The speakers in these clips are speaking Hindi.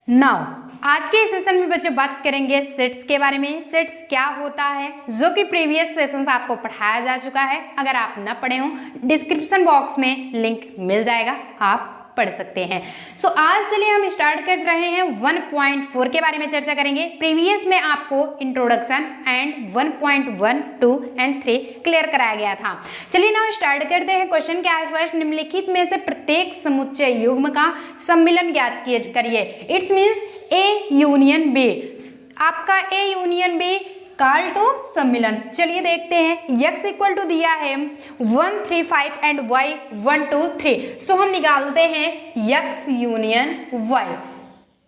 नाउ आज के सेशन में बच्चों बात करेंगे सेट्स के बारे में। सेट्स क्या होता है, जो कि प्रीवियस सेशंस आपको पढ़ाया जा चुका है। अगर आप न पढ़े हो, डिस्क्रिप्शन बॉक्स में लिंक मिल जाएगा, आप पढ़ सकते हैं। सो आज चलिए हम स्टार्ट कर रहे हैं 1.4 के बारे में चर्चा करेंगे। प्रीवियस में आपको इंट्रोडक्शन एंड 1.1, 2 एंड 3 क्लियर कराया गया था। चलिए ना स्टार्ट करते हैं। क्वेश्चन क्या है फर्स्ट, निम्नलिखित में से प्रत्येक समुच्चय युग्म का सम्मिलन ज्ञात करिए। It's means A union B, आपका A union B call to सम्मिलन। चलिए देखते हैं। x इक्वल टू दिया है 1, 3, 5 एंड y 1, 2, 3। सो हम निकालते हैं x union y।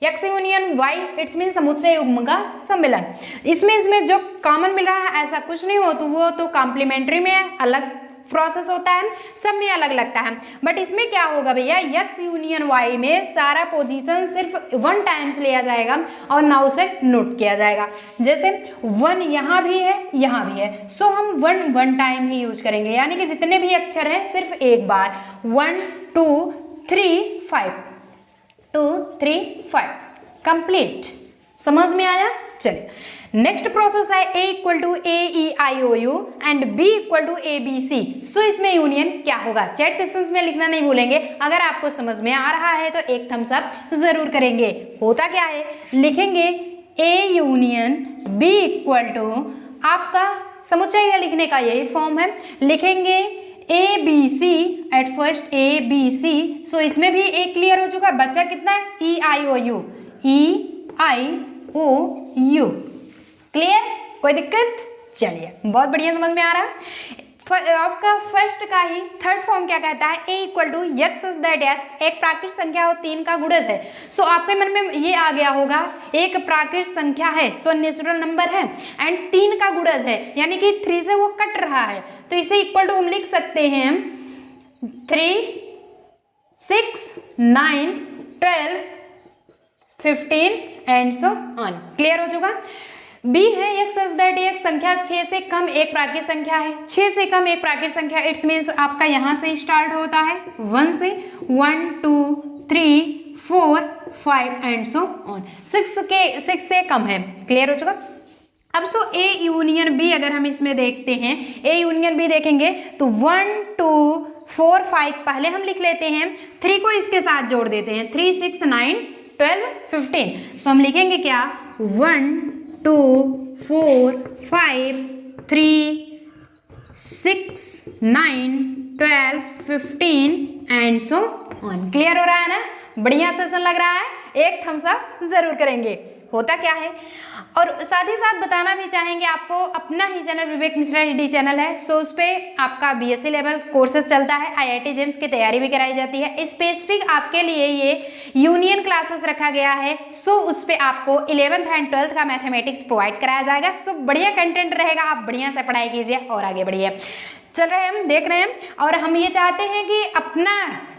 x union y it's mean समुच्चय युग्म का सम्मिलन। इसमें जो कॉमन मिल रहा है ऐसा कुछ नहीं हो, तो वो तो कॉम्प्लीमेंट्री में अलग प्रोसेस होता है, सब में अलग लगता है। बट इसमें क्या होगा भैया, x यूनियन y में सारा पोजीशन सिर्फ 1 टाइम्स लिया जाएगा और ना उसे नोट किया जाएगा। जैसे 1 यहाँ भी है, यहाँ भी है, सो हम 1 टाइम ही यूज करेंगे, यानी कि जितने भी अक्षर हैं सिर्फ एक बार। 1, 2, 3, 5, 2, 3, 5 कंप्लीट। समझ में आया? चलिए नेक्स्ट प्रोसेस है a equal to A E I O U and b equal to A B C. So इसमें यूनियन क्या होगा, चैट सेक्शंस में लिखना नहीं भूलेंगे। अगर आपको समझ में आ रहा है तो एक थम्स अप जरूर करेंगे। होता क्या है, लिखेंगे a union b equal to, आपका समुच्चय लिखने का यही फॉर्म है, लिखेंगे A B C at first A B C. So इसमें भी एक क्लियर हो चुका है, बच्चा कितना है E I O U, E I O U. Clear, कोई दिक्कत? चलिए बहुत बढ़िया, समझ में आ रहा है। आपका फर्स्ट का ही थर्ड फॉर्म क्या कहता है, a equal to X is that X एक प्राकृत संख्या और 3 का गुणज है। सो आपके मन में ये आ गया होगा, एक प्राकृत संख्या है, सो नेचुरल नंबर है एंड 3 का गुणज है, यानी कि 3 से वो कट रहा है, तो इसे इक्वल टू हम लिख सकते हैं 3, 6, 9, 12, 15 एंड सो ऑन। क्लियर हो चुका। बी है एक्स इज दैट एक्स संख्या 6 से कम एक प्राकृत संख्या है, 6 से कम एक प्राकृत संख्या, इट्स मीन्स आपका यहाँ से स्टार्ट होता है 1 से, 1, 2, 3, 4, 5 एंड सो ऑन। 6 से कम है। क्लियर हो चुका। अब सो ए यूनियन बी अगर हम इसमें देखते हैं, ए यूनियन बी देखेंगे तो 1, 2, 4, 5 पहले हम लिख लेते हैं, 3 को इसके साथ जोड़ देते हैं, 3, 6, 9, 12, 15। सो हम लिखेंगे क्या, 1, 2, 4, 5, 3, 6, 9, 12, 15 एंड सो ऑन। क्लियर हो रहा है ना? बढ़िया सेशन लग रहा है, एक थम्स अप जरूर करेंगे। होता क्या है, और साथ ही साथ बताना भी चाहेंगे आपको, अपना ही चैनल विवेक मिश्रा डी चैनल है, सो उस पर आपका बीएससी लेवल कोर्सेज चलता है, आईआईटी जेम्स की तैयारी भी कराई जाती है। स्पेसिफिक आपके लिए ये यूनियन क्लासेस रखा गया है, सो उस पर आपको 11th एंड 12th का मैथमेटिक्स प्रोवाइड कराया जाएगा। सो बढ़िया कंटेंट रहेगा, आप बढ़िया से पढ़ाई कीजिए और आगे बढ़िए। चल रहे हैं, हम देख रहे हैं, और हम ये चाहते हैं कि अपना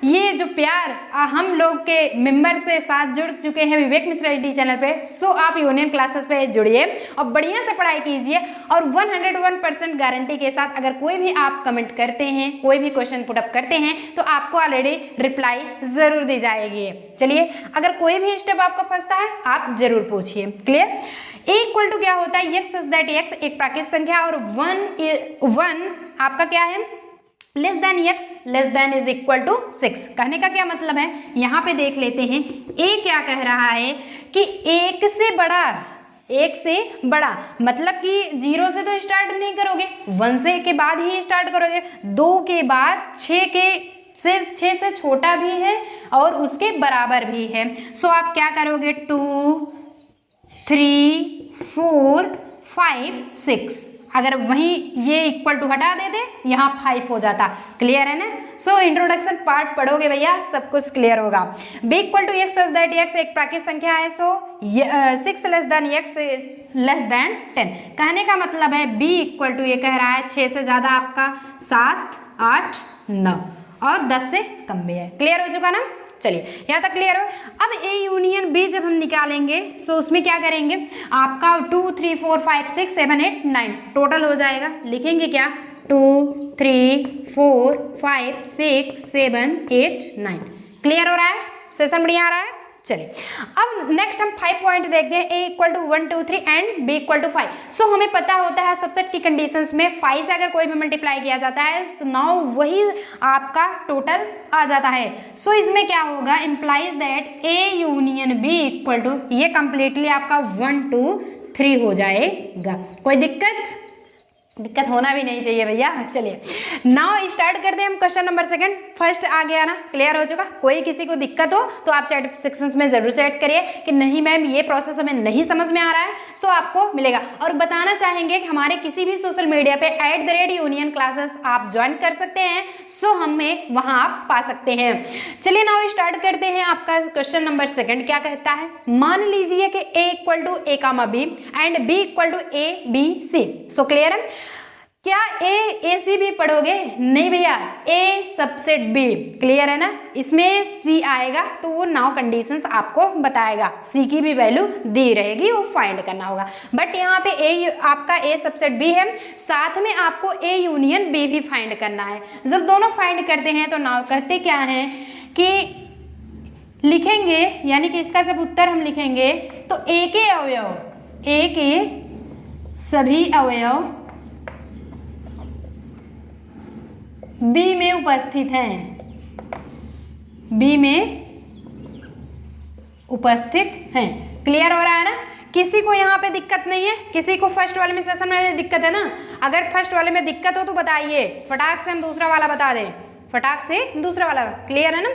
ये जो प्यार हम लोग के मेंबर से साथ जुड़ चुके हैं विवेक मिश्रा डी चैनल पे, सो आप यूनियन क्लासेस पे जुड़िए और बढ़िया से पढ़ाई कीजिए। और 101% गारंटी के साथ अगर कोई भी आप कमेंट करते हैं, कोई भी क्वेश्चन पुटअप करते हैं, तो आपको ऑलरेडी रिप्लाई जरूर दी जाएगी। चलिए, अगर कोई भी स्टेप आपको फंसता है आप जरूर पूछिए। क्लियर। ए इक्वल टू क्या होता है, एक्स इज दैट एक्स एक प्राकृत संख्या, और 1 आपका क्या है, less than X less than is equal to 6। कहने का क्या मतलब है, यहाँ पे देख लेते हैं। ए क्या कह रहा है कि 1 से बड़ा, 1 से बड़ा मतलब कि 0 से तो स्टार्ट नहीं करोगे, 1 से के बाद ही स्टार्ट करोगे, 2 के बाद 6 से छोटा भी है और उसके बराबर भी है। सो आप क्या करोगे, 2, 3, 4, 5, 6। अगर वहीं ये इक्वल टू हटा दे दे, यहाँ 5 हो जाता। क्लियर है ना? सो इंट्रोडक्शन पार्ट पढ़ोगे भैया, सब कुछ क्लियर होगा। b equal to X is that X एक प्राकृत संख्या है, so 6 less than X less than 10। कहने का मतलब है b इक्वल टू, ये कह रहा है 6 से ज़्यादा आपका 7, 8, 9 और 10 से कम भी है। क्लियर हो चुका ना? चलिए यहाँ तक क्लियर हो। अब ए यूनियन बी जब हम निकालेंगे, सो उसमें क्या करेंगे, आपका 2, 3, 4, 5, 6, 7, 8, 9 टोटल हो जाएगा। लिखेंगे क्या, 2, 3, 4, 5, 6, 7, 8, 9। क्लियर हो रहा है? सेशन बढ़िया आ रहा है? चलिए अब नेक्स्ट हम 5 पॉइंट देखते हैं, a equal to 1 2 3 and b equal to 5। So हमें पता होता है सबसेट की कंडीशंस में 5 से अगर कोई भी मल्टीप्लाई किया जाता है नाउ वही आपका टोटल आ जाता है। सो इसमें क्या होगा, implies that a union b equal to, ये कंप्लीटली आपका 1 2 3 हो जाएगा। कोई दिक्कत होना भी नहीं चाहिए भैया। चलिए नाउ स्टार्ट करते हैं हम क्वेश्चन नंबर सेकंड। फर्स्ट आ गया ना, क्लियर हो चुका। कोई किसी को दिक्कत हो तो आप चैट सेक्शंस में जरूर चैट करिए कि नहीं मैम ये प्रोसेस हमें नहीं समझ में आ रहा है, सो आपको मिलेगा। और बताना चाहेंगे कि हमारे किसी भी सोशल मीडिया पे @union क्लासेस आप ज्वाइन कर सकते हैं, सो हमें वहां आप पा सकते हैं। चलिए नाउ स्टार्ट करते हैं। आपका क्वेश्चन नंबर सेकंड क्या कहता है, मान लीजिए कि a equal to a comma b and b equal to a b c। So clear है, क्या a c b पढ़ोगे? नहीं भैया, a सबसेट b, क्लियर है ना। इसमें c आएगा तो वो नाउ कंडीशंस आपको बताएगा, c की भी वैल्यू दी रहेगी, वो फाइंड करना होगा। बट यहाँ पे a आपका a सबसेट b है, साथ में आपको a यूनियन b भी फाइंड करना है। जब दोनों फाइंड करते हैं तो नाउ कहते क्या है कि लिखेंगे, यानी कि इसका जब उत्तर हम लिखेंगे तो a के अवयव, a के सभी अवयव b में उपस्थित हैं, b में उपस्थित हैं। क्लियर हो रहा है ना। किसी को यहाँ पे दिक्कत नहीं है? किसी को फर्स्ट वाले में सेशन में दिक्कत है ना? अगर फर्स्ट वाले में दिक्कत हो तो बताइए, फटाक से हम दूसरा वाला बता दें, फटाक से दूसरा वाला। क्लियर है ना।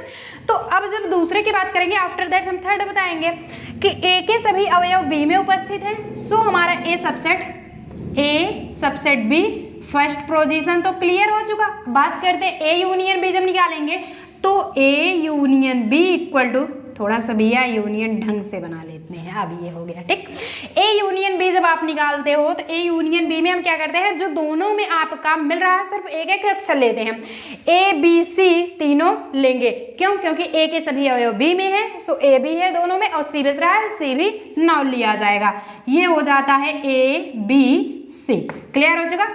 तो अब जब दूसरे की बात करेंगे, आफ्टर दैट हम थर्ड बताएंगे कि a के सभी अवयव b में उपस्थित हैं। सो हमारा a subset b first position तो क्लियर हो चुका। बात करते हैं a यूनियन b, जब निकालेंगे तो a union b equal to, थोड़ा सा भैया यूनियन ढंग से बना लेते हैं, अब ये हो गया ठीक। a यूनियन b जब आप निकालते हो तो a यूनियन b में हम क्या करते हैं, जो दोनों में आपका मिल रहा है सिर्फ एक एक अक्षर लेते हैं, a b c तीनों लेंगे। क्यों? क्योंकि a के सभी अवयव b में है, सो a भी है दोनों में और c बच रहा है, c भी नाउ लिया जाएगा। ये हो जाता है a b c। क्लियर हो चुका?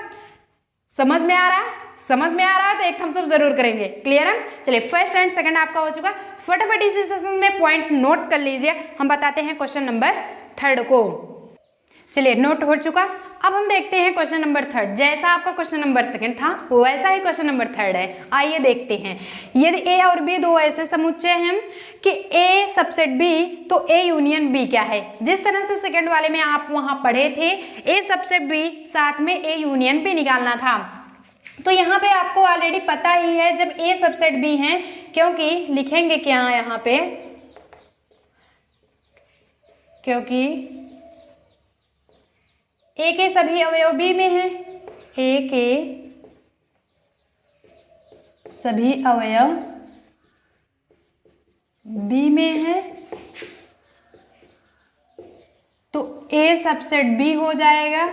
समझ में आ रहा है? समझ में आ रहा है तो एक थम्स अप जरूर करेंगे। क्लियर है। चलिए फर्स्ट एंड सेकंड आपका हो चुका। फटाफट इसी सेशन में पॉइंट नोट कर लीजिए। हम बताते हैं क्वेश्चन नंबर थर्ड को। चलिए नोट हो चुका। अब हम देखते हैं क्वेश्चन नंबर थर्ड। जैसा आपका क्वेश्चन नंबर सेकंड था वैसा ही क्वेश्चन नंबर थर्ड है। आइए देखते हैं। यदि a और b दो ऐसे समुच्चय हैं कि a सबसेट b, तो a यूनियन b क्या है? जिस तरह से सेकंड वाले में आप वहां पढ़े थे, a सबसेट b साथ में a यूनियन b निकालना था। तो यहाँ पे आपको ऑलरेडी पता ही है जब a सबसेट b है, क्योंकि लिखेंगे क्या यहाँ पे, क्योंकि a के सभी अवयव b में हैं, a के सभी अवयव b में है, तो a सबसेट b हो जाएगा।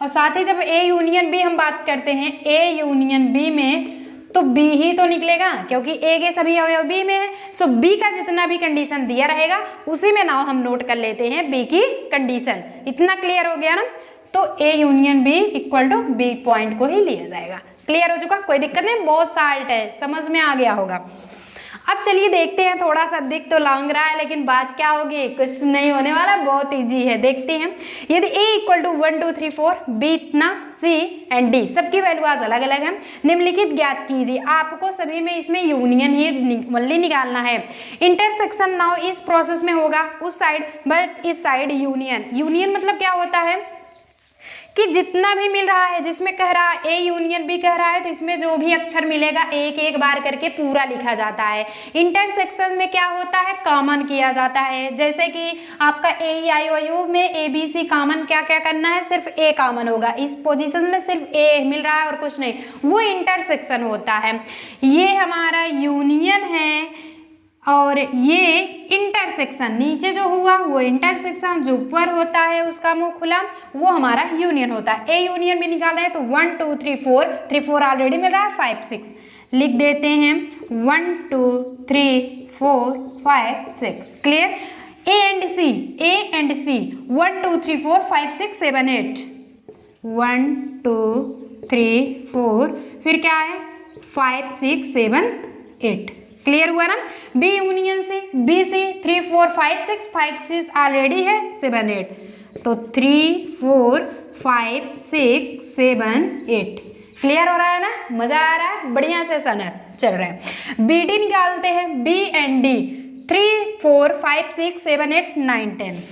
और साथ ही जब a यूनियन b हम बात करते हैं, a यूनियन b में तो b ही तो निकलेगा, क्योंकि a के सभी अवयव b में है। सो b का जितना भी कंडीशन दिया रहेगा उसी में नाउ हम नोट कर लेते हैं b की कंडीशन। इतना क्लियर हो गया ना। तो a union b equal to b point को ही लिया जाएगा। क्लियर हो चुका? कोई दिक्कत नहीं, बहुत साल्ट है, समझ में आ गया होगा। अब चलिए देखते हैं, थोड़ा सा दिख तो लग रहा है लेकिन बात क्या होगी, कुछ नहीं होने वाला, बहुत इजी है। देखते हैं। यदि a इक्वल टू 1 2 3 4, b इतना, c एंड d सबकी वैल्यू आज अलग अलग है। निम्नलिखित ज्ञात कीजिए। आपको सभी में इसमें यूनियन ही वनली निकालना है। इंटरसेक्शन नाउ इस प्रोसेस में होगा उस साइड, बट इस साइड यूनियन। यूनियन मतलब क्या होता है कि जितना भी मिल रहा है, जिसमें कह रहा है a यूनियन b कह रहा है, तो इसमें जो भी अक्षर मिलेगा एक एक बार करके पूरा लिखा जाता है। इंटरसेक्शन में क्या होता है, कॉमन किया जाता है। जैसे कि आपका a e i o u में a b c कॉमन क्या क्या करना है, सिर्फ a कॉमन होगा। इस पोजीशन में सिर्फ a मिल रहा है और कुछ नहीं, वो इंटरसेक्शन होता है। ये हमारा यूनियन है और ये इंटरसेक्शन, नीचे जो हुआ वो इंटरसेक्शन, जो ऊपर होता है उसका मुंह खुला वो हमारा यूनियन होता है। ए यूनियन भी निकाल रहे हैं तो 1 2 3 4, 3 4 ऑलरेडी मिल रहा है, 5 6 लिख देते हैं। 1 2 3 4 5 6। Clear? A and C, A and C 1 2 3 4 5 6 7 8, 1 2 3 4, फिर क्या है 5 6 7 8। क्लियर हुआ ना। B union C, B C 3 4 5 6, 5 6 already है 7 8, तो 3 4 5 6 7 8। क्लियर हो रहा है ना, मजा आ रहा है, बढ़िया सेशन है चल रहा है। बी डी निकालते हैं, बी एंड डी 3 4 5 6 7 8 9 10,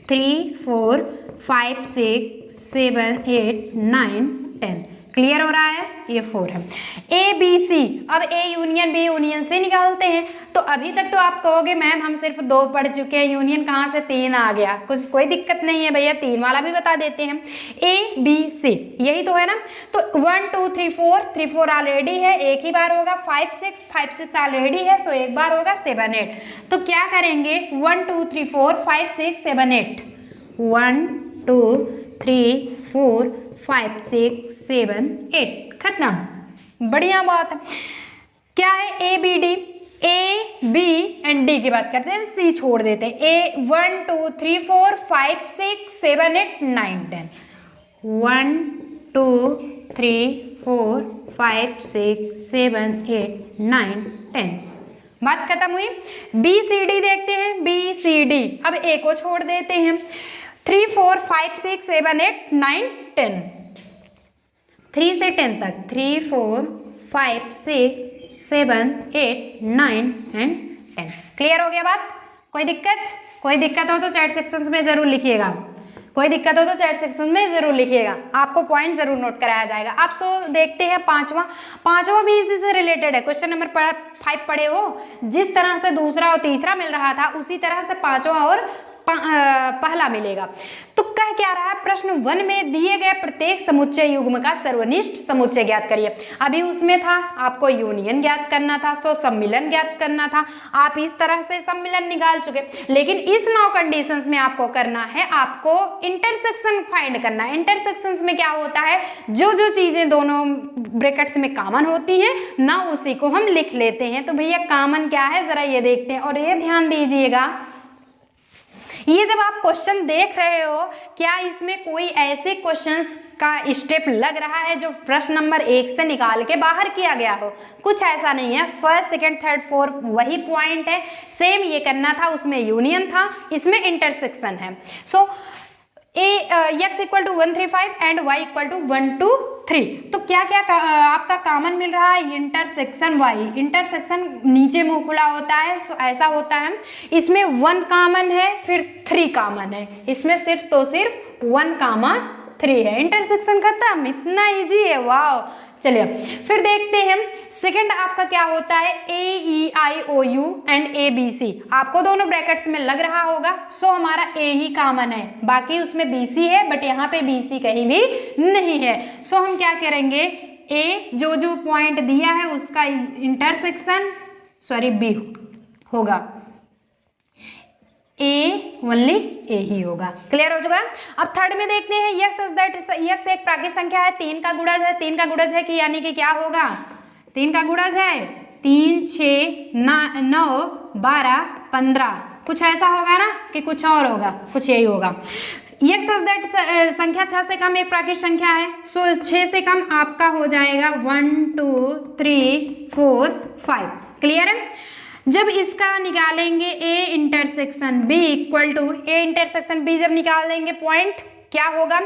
3 4 5 6 7 8 9 10। क्लियर हो रहा है, ये 4 है। ए बी सी, अब A union B union C निकालते हैं। तो अभी तक तो आप कहोगे मैम हम सिर्फ 2 पढ़ चुके हैं, यूनियन कहाँ से 3 आ गया, कुछ कोई दिक्कत नहीं है भैया, 3 वाला भी बता देते हैं। ए बी सी यही तो है ना, तो 1 2 3 4, 3 4 ऑलरेडी है, एक ही बार होगा। 5 6 ऑलरेडी है, सो एक बार होगा 7 8। तो क्या करेंगे 1 2 3 4 5 6 7 8, 1 2 3 4 5 6 7 8, खत्म। बढ़िया बात है। क्या है A B D, A B and D की बात करते हैं, सी छोड़ देते हैं। ए 1 2 3 4 5 6 7 8 9 10, 1 2 3 4 5 6 7 8 9 10। बात खत्म हुई। बी सी डी देखते हैं, बी सी डी, अब ए को छोड़ देते हैं। 3 4 5 6 7 8 9 10, 3 से 10 तक 3 4 5 6 7 8 9 एंड 10। क्लियर हो गया बात, कोई दिक्कत? कोई दिक्कत हो तो चैट सेक्शन में जरूर लिखिएगा, कोई दिक्कत हो तो चैट सेक्शन में जरूर लिखिएगा, आपको पॉइंट जरूर नोट कराया जाएगा। आप सो देखते हैं पांचवा भी इसी से रिलेटेड है। क्वेश्चन नंबर 5 पढ़े हो, जिस तरह से दूसरा और तीसरा मिल रहा था उसी तरह से पांचवा और पहला मिलेगा। तो कह क्या रहा है, प्रश्न 1 में दिए गए प्रत्येक समुच्चय युग्म का सर्वनिष्ठ समुच्चय ज्ञात करिए। अभी उसमें था आपको यूनियन ज्ञात करना था, सो सम्मिलन ज्ञात करना था, आप इस तरह से सम्मिलन निकाल चुके। लेकिन इस 9 कंडीशंस में आपको करना है, आपको इंटरसेक्शन फाइंड करना है। इंटरसेक्शंस में क्या होता है, जो जो चीजें दोनों ब्रैकेट्स में कॉमन होती हैं ना, उसी को हम लिख लेते हैं। तो भैया कॉमन क्या है जरा ये देखते हैं, और ये ध्यान दीजिएगा, ये जब आप क्वेश्चन देख रहे हो, क्या इसमें कोई ऐसे क्वेश्चंस का स्टेप लग रहा है जो प्रश्न नंबर 1 से निकाल के बाहर किया गया हो? कुछ ऐसा नहीं है। फर्स्ट सेकंड थर्ड फोर्थ वही पॉइंट है, सेम ये करना था, उसमें यूनियन था, इसमें इंटरसेक्शन है। So x equal to 1 3 5 and y equal to 1 2 3। तो क्या क्या आपका कॉमन मिल रहा है, इंटरसेक्शन y। इंटरसेक्शन नीचे मुंह खुला होता है, सो ऐसा होता है। इसमें 1 कॉमन है, फिर 3 कॉमन है, इसमें सिर्फ तो सिर्फ 1 3 है। इंटरसेक्शन खत्म, इतना इजी है, वाह। चलिए फिर देखते हैं सेकंड आपका क्या होता है, A E I O U and A B C. आपको दोनों ब्रैकेट्स में लग रहा होगा, सो हमारा ए ही कॉमन है, बाकी उसमें बी सी है, बट यहाँ पे बी सी कहीं भी नहीं है। सो हम क्या करेंगे, ए जो जो पॉइंट दिया है उसका इंटरसेक्शन बी होगा, ए ओनली ए ही होगा। क्लियर हो चुका। अब थर्ड में देखते हैं, यक्स एक प्राकृत संख्या है, 3 का गुणज है। 3 का गुणज है कि यानी कि क्या होगा, 3 का गुणज है 3 6 9 12 15, कुछ ऐसा होगा ना कि कुछ और होगा, कुछ यही होगा। यक्स संख्या 6 से कम एक प्राकृत संख्या है, सो 6 से कम आपका हो जाएगा 1 2 3 4 5। क्लियर है। जब इसका निकालेंगे A intersection B equal to A intersection B, जब निकाल देंगे पॉइंट क्या होगा,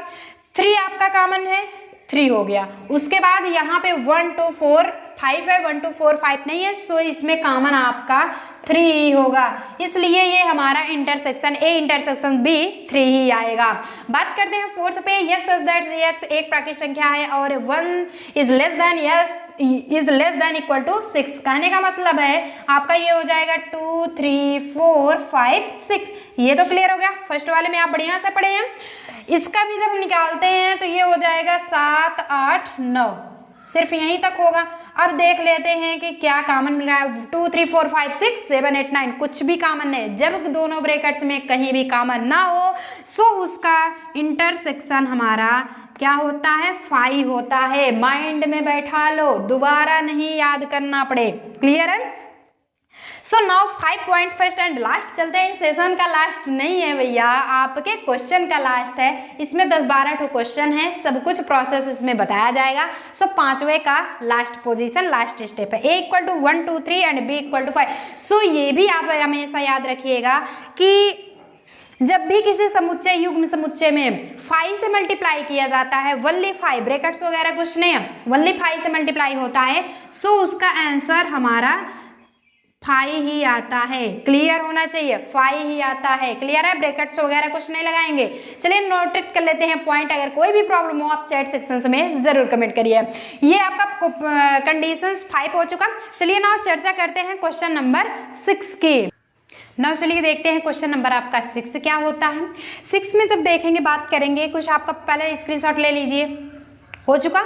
3 आपका कॉमन है, 3 हो गया। उसके बाद यहाँ पे 1 2 4 5 है, 1 2 4 5 नहीं है, सो इसमें कॉमन आपका 3 ही होगा, इसलिए ये हमारा इंटरसेक्शन ए इंटरसेक्शन बी 3 ही आएगा। बात करते हैं फोर्थ पे, यक्स एक प्राकृत संख्या है और 1 is less than equal to 6। कहने का मतलब है आपका ये हो जाएगा 2 3 4 5 6। ये तो क्लियर हो गया, फर्स्ट वाले में आप बढ़िया से पढ़े हैं। इसका भी जब निकालते हैं तो ये हो जाएगा 7 8 9, सिर्फ यहीं तक होगा। अब देख लेते हैं कि क्या कॉमन मिल रहा है, 2 3 4 5 6 7 8 9, कुछ भी कॉमन नहीं। जब दोनों ब्रैकेट्स में कहीं भी कॉमन ना हो, सो उसका इंटरसेक्शन हमारा क्या होता है, 5 होता है। माइंड में बैठा लो, दोबारा नहीं याद करना पड़े। क्लियर है। So now 5 point first and last चलते हैं। सेशन का लास्ट नहीं है भैया, आपके क्वेश्चन का लास्ट है। इसमें 10-12 क्वेश्चन है, सब कुछ प्रोसेस इसमें बताया जाएगा। सो 5वें का लास्ट पोजीशन, लास्ट स्टेप है। A = 1 2 3 and B = 5। सो ये भी आप हमेशा याद रखिएगा कि जब भी किसी समुच्चय युग्म समुच्चय में 5 से मल्टीप्लाई किया जाता है, वनली 5, ब्रैकेट्स वगैरह कुछ नहीं है, वनली 5 से मल्टीप्लाई होता है, सो उसका आंसर हमारा 5 ही आता है। क्लियर होना चाहिए, 5 ही आता है। क्लियर है, ब्रैकेट्स वगैरह कुछ नहीं लगाएंगे। चलिए नोट कर लेते हैं पॉइंट। अगर कोई भी प्रॉब्लम हो आप चैट सेक्शन में जरूर कमेंट करिए। ये आपका कंडीशंस 5 हो चुका। चलिए नाउ चर्चा करते हैं क्वेश्चन नंबर 6 की। नाउ चलिए देखते हैं क्वेश्चन नंबर आपका 6 क्या होता है। 6 में जब देखेंगे, बात करेंगे, कुछ आपका पहले स्क्रीनशॉट ले लीजिए। हो चुका।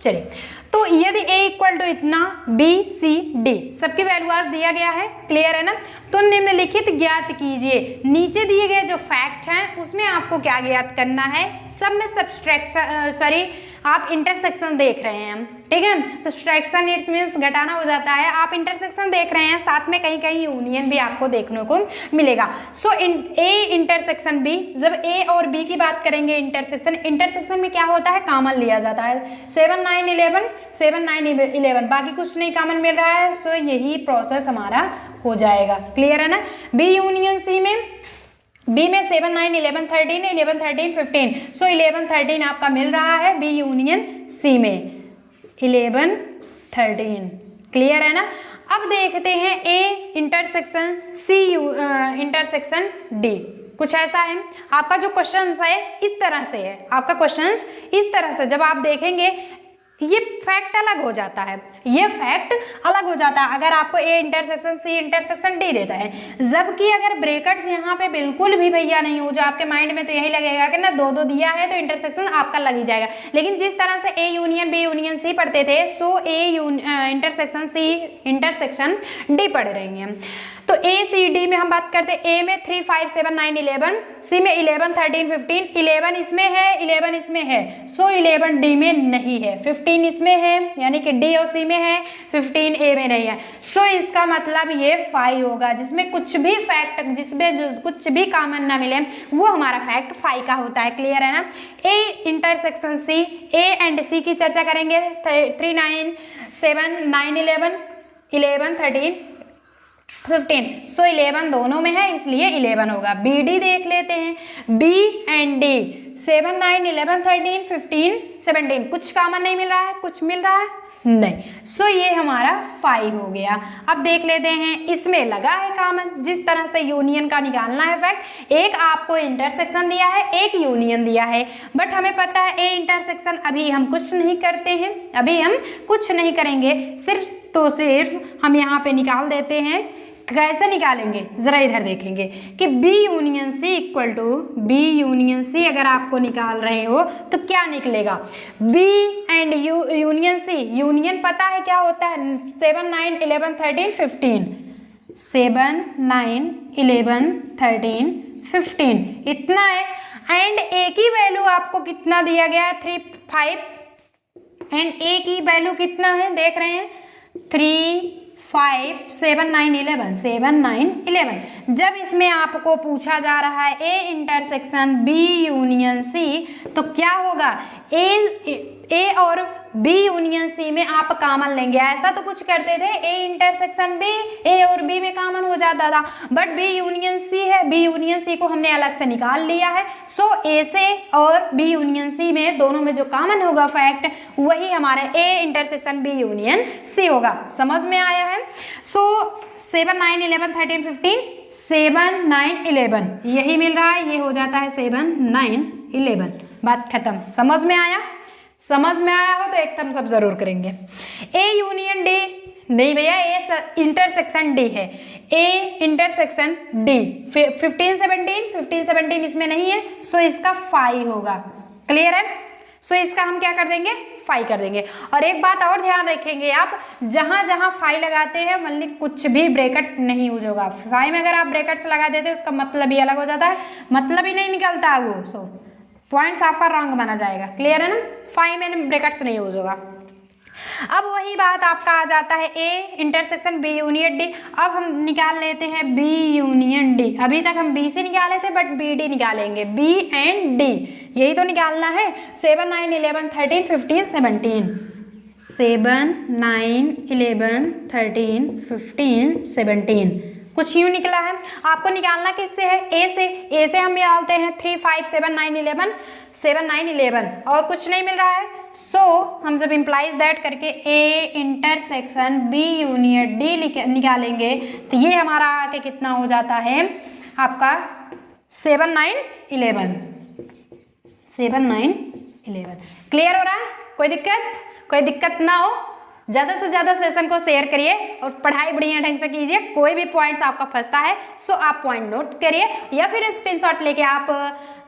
चलिए, तो यदि A = इतना, B C D सबकी वैल्यू आज दिया गया है। क्लियर है ना। तो निम्नलिखित ज्ञात कीजिए। नीचे दिए गए जो फैक्ट हैं उसमें आपको क्या ज्ञात करना है। सब में सब्सट्रैक्शन, आप इंटरसेक्शन देख रहे हैं, ठीक है। सब्सट्रैक्शन इट्स मीन्स घटाना हो जाता है। आप इंटरसेक्शन देख रहे हैं, साथ में कहीं कहीं यूनियन भी आपको देखने को मिलेगा। सो A इंटरसेक्शन B, जब A और B की बात करेंगे इंटरसेक्शन में क्या होता है, कॉमन लिया जाता है। 7 9 11, 7 9 11, बाकी कुछ नहीं कॉमन मिल रहा है। सो यही प्रोसेस हमारा हो जाएगा। क्लियर है ना। B यूनियन C में, B में 7 9 11 13, 11 13 15, सो 11 13 आपका मिल रहा है B यूनियन C में, 11 13। क्लियर है ना। अब देखते हैं A intersection C intersection D। कुछ ऐसा है, आपका जो क्वेश्चन है इस तरह से है। आपका क्वेश्चन इस तरह से जब आप देखेंगे, ये फैक्ट अलग हो जाता है, ये फैक्ट अलग हो जाता है अगर आपको A intersection C intersection D देता है। जबकि अगर ब्रैकेट्स यहाँ पे बिल्कुल भी भैया नहीं हो, जो आपके माइंड में तो यही लगेगा कि ना 2 दिया है तो इंटरसेक्शन आपका लग ही जाएगा। लेकिन जिस तरह से A union B union C पढ़ते थे, सो A intersection C intersection D पढ़ रही हैं। तो A C D में हम बात करते हैं। A में 3 5 7 9 11, C में 11 13 15, 11 इसमें है, 11 इसमें है, सो 11 D में नहीं है, 15 इसमें है, यानी कि D और C में है, 15 A में नहीं है। सो इसका मतलब ये 5 होगा। जिसमें कुछ भी फैक्ट, जिसमें जो कुछ भी कॉमन ना मिले, वो हमारा फैक्ट 5 का होता है। क्लियर है ना। A intersection C, A and C की चर्चा करेंगे। 3 9 7 9 11, 11 13 15, सो 11 दोनों में है, इसलिए 11 होगा। B D देख लेते हैं। B एंड D 7 9 11 13 15 17, कुछ कॉमन नहीं मिल रहा है, कुछ मिल रहा है नहीं, सो ये हमारा 5 हो गया। अब देख लेते हैं, इसमें लगा है कॉमन। जिस तरह से यूनियन का निकालना है फैक्ट, एक आपको इंटरसेक्शन दिया है, एक यूनियन दिया है, बट हमें पता है A इंटरसेक्शन अभी हम कुछ नहीं करते हैं, अभी हम कुछ नहीं करेंगे, सिर्फ हम यहाँ पे निकाल देते हैं। कैसे निकालेंगे, जरा इधर देखेंगे कि B union C equal to B union C अगर आपको निकाल रहे हो तो क्या निकलेगा। B and union C, union पता है क्या होता है, 7 9 11 13 15, 7 9 11 13 15 इतना है। एंड A की वैल्यू आपको कितना दिया गया है, 3 5, एंड A की वैल्यू कितना है देख रहे हैं, 3 5 7 9 11, 7 9 11। जब इसमें आपको पूछा जा रहा है A intersection B union C, तो क्या होगा, A और B यूनियन C में आप कॉमन लेंगे। ऐसा तो कुछ करते थे, A इंटरसेक्शन B, A और B में कॉमन हो जाता था, बट B यूनियन C है, B यूनियन C को हमने अलग से निकाल लिया है। सो A से और B यूनियन C में दोनों में जो कॉमन होगा फैक्ट, वही हमारा A intersection B union C होगा। समझ में आया है। सो 7 9 11 13 15, 7 9 11 यही मिल रहा है, ये हो जाता है 7 9 11। बात खत्म। समझ में आया, समझ में आया हो तो एक थम्स अप जरूर करेंगे। A यूनियन D नहीं भैया, A इंटरसेक्शन D है, A इंटरसेक्शन D 15 17 इसमें नहीं है, सो इसका 5 होगा। क्लियर है। सो इसका हम क्या कर देंगे, 5 कर देंगे। और एक बात और ध्यान रखेंगे आप, जहां जहां 5 लगाते हैं मतलब कुछ भी ब्रैकेट नहीं यूज होगा। 5 में अगर आप ब्रैकेट्स लगा देते हैं उसका मतलब ही अलग हो जाता है, मतलब ही नहीं निकलता वो। सो पॉइंट्स आपका रॉन्ग बना जाएगा। क्लियर है ना। 5 में ब्रैकेट्स नहीं यूज होगा। अब वही बात आपका आ जाता है A intersection B union D. अब हम निकाल लेते हैं बी यूनियन डी। अभी तक हम बी से निकाले थे बट बी डी निकालेंगे, बी एंड डी यही तो निकालना है। 7 9 11 13 15 17, 7 9 11 13 15 17 कुछ यूं निकला है। आपको निकालना किससे है, ए से। ए से हम निकालते हैं 3 5 7 9 11 7 9 11 और कुछ नहीं मिल रहा है। सो हम जब इम्प्लाइज दैट करके A intersection B union D निकालेंगे तो ये हमारा आके कितना हो जाता है आपका 7 9 11 7 9 11। क्लियर हो रहा है? कोई दिक्कत ना हो। ज़्यादा से ज़्यादा सेशन को शेयर करिए और पढ़ाई बढ़िया ढंग से कीजिए। कोई भी पॉइंट्स आपका फंसता है सो आप पॉइंट नोट करिए या फिर स्क्रीनशॉट लेके आप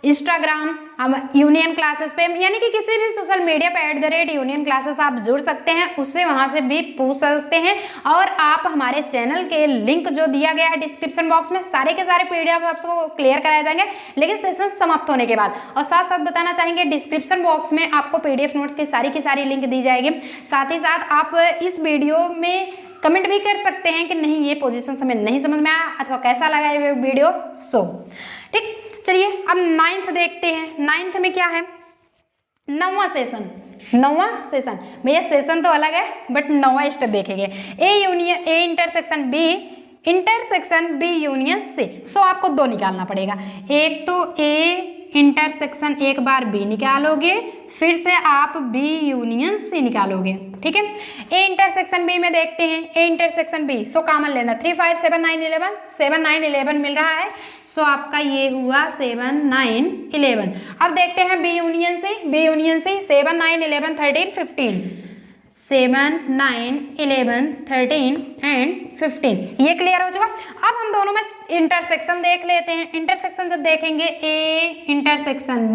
इंस्टाग्राम हम यूनियन क्लासेस पे यानी कि किसी भी सोशल मीडिया पे @यूनियन क्लासेस आप जुड़ सकते हैं, उससे वहां से भी पूछ सकते हैं। और आप हमारे चैनल के लिंक जो दिया गया है डिस्क्रिप्शन बॉक्स में सारे के सारे PDF आपको क्लियर कराए जाएंगे लेकिन सेशन समाप्त होने के बाद। और साथ साथ बताना चाहेंगे डिस्क्रिप्शन बॉक्स में आपको PDF नोट्स की सारी लिंक दी जाएगी। साथ ही साथ आप इस वीडियो में कमेंट भी कर सकते हैं कि नहीं ये पोजीशन हमें नहीं समझ में आया अथवा कैसा लगा ये वीडियो। ठीक, चलिए अब 9th देखते हैं। 9th में क्या है, 9वां सेशन। भैया सेशन तो अलग है बट 9वां स्टेप देखेंगे। A intersection B union C. So आपको दो निकालना पड़ेगा। एक तो ए इंटरसेक्शन एक बार बी निकालोगे, फिर से आप बी यूनियन सी निकालोगे। ठीक है, ए इंटरसेक्शन बी में देखते हैं। A intersection B so common लेना 3 5 7 9 11 7 9 11 मिल रहा है। सो आपका ये हुआ 7 9 11। अब देखते हैं बी यूनियन सी 7 9 11 13 15 7 9 11 13 एंड 15। ये क्लियर हो चुका। अब हम दोनों में इंटरसेक्शन देख लेते हैं। इंटरसेक्शन जब देखेंगे A intersection